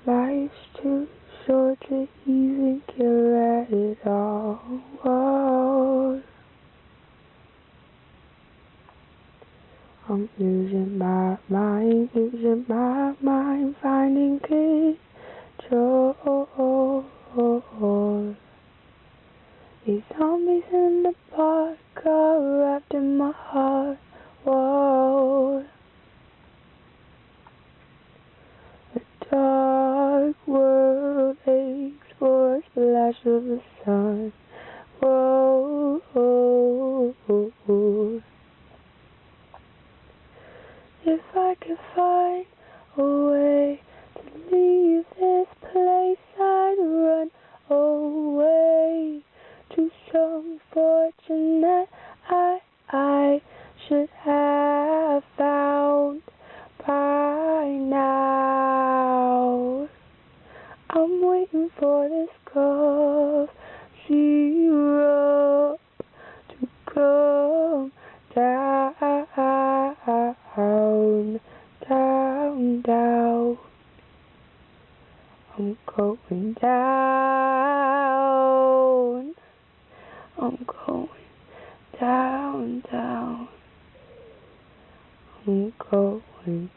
Life's too short to even care at it all. Whoa. I'm losing my mind, finding control. These zombies in the park are wrapped in my heart. Whoa. The dark world aches for a splash of the sun. Whoa. If I could find a way to leave this place, I'd run away to some fortune that I should have found by now. I'm waiting for this cough syrup to come down, down. I'm going down. I'm going down, down. I'm going